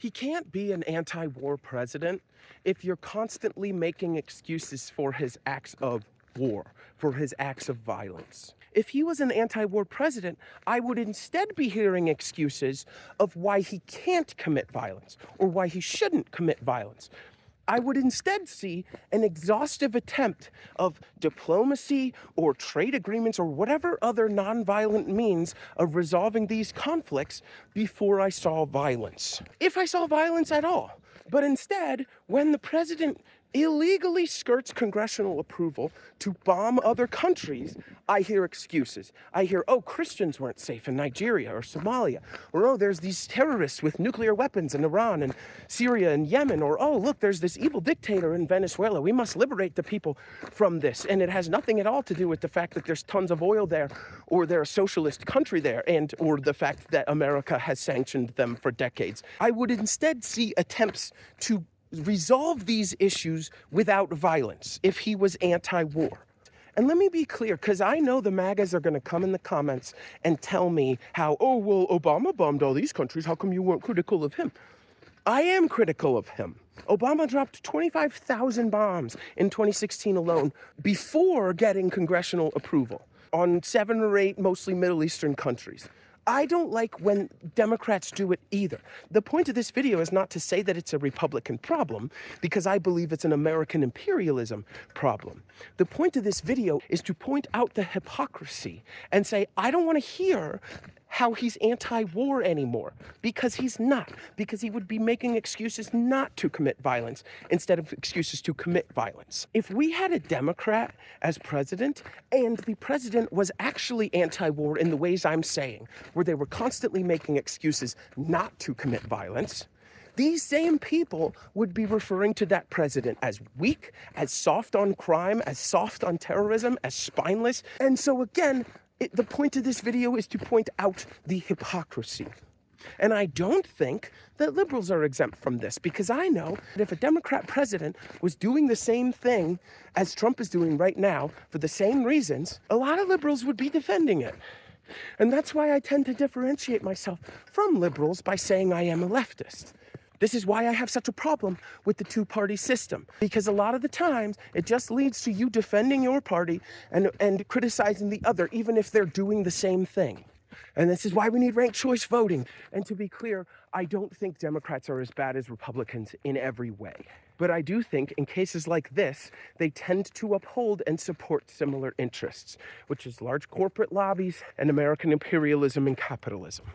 He can't be an anti-war president if you're constantly making excuses for his acts of war, for his acts of violence. If he was an anti-war president, I would instead be hearing excuses of why he can't commit violence or why he shouldn't commit violence. I would instead see an exhaustive attempt of diplomacy or trade agreements or whatever other nonviolent means of resolving these conflicts before I saw violence, if I saw violence at all. But instead, when the president illegally skirts congressional approval to bomb other countries, I hear excuses. I hear, oh, Christians weren't safe in Nigeria or Somalia, or oh, there's these terrorists with nuclear weapons in Iran and Syria and Yemen, or oh, look, there's this evil dictator in Venezuela. We must liberate the people from this. And it has nothing at all to do with the fact that there's tons of oil there, or they're a socialist country there, and or the fact that America has sanctioned them for decades. I would instead see attempts to resolve these issues without violence if he was anti-war. And let me be clear, because I know the MAGAs are going to come in the comments and tell me how, oh, well, Obama bombed all these countries. How come you weren't critical of him? I am critical of him. Obama dropped 25,000 bombs in 2016 alone before getting congressional approval on 7 or 8 mostly Middle Eastern countries. I don't like when Democrats do it either. The point of this video is not to say that it's a Republican problem, because I believe it's an American imperialism problem. The point of this video is to point out the hypocrisy and say, I don't want to hear how he's anti-war anymore, because he's not, because he would be making excuses not to commit violence instead of excuses to commit violence. If we had a Democrat as president and the president was actually anti-war in the ways I'm saying, where they were constantly making excuses not to commit violence, these same people would be referring to that president as weak, as soft on crime, as soft on terrorism, as spineless. And so again, the point of this video is to point out the hypocrisy. And I don't think that liberals are exempt from this, because I know that if a Democrat president was doing the same thing as Trump is doing right now for the same reasons, a lot of liberals would be defending it. And that's why I tend to differentiate myself from liberals by saying I am a leftist. This is why I have such a problem with the two-party system, because a lot of the times it just leads to you defending your party and criticizing the other, even if they're doing the same thing. And this is why we need ranked choice voting. And to be clear, I don't think Democrats are as bad as Republicans in every way. But I do think in cases like this, they tend to uphold and support similar interests, which is large corporate lobbies and American imperialism and capitalism.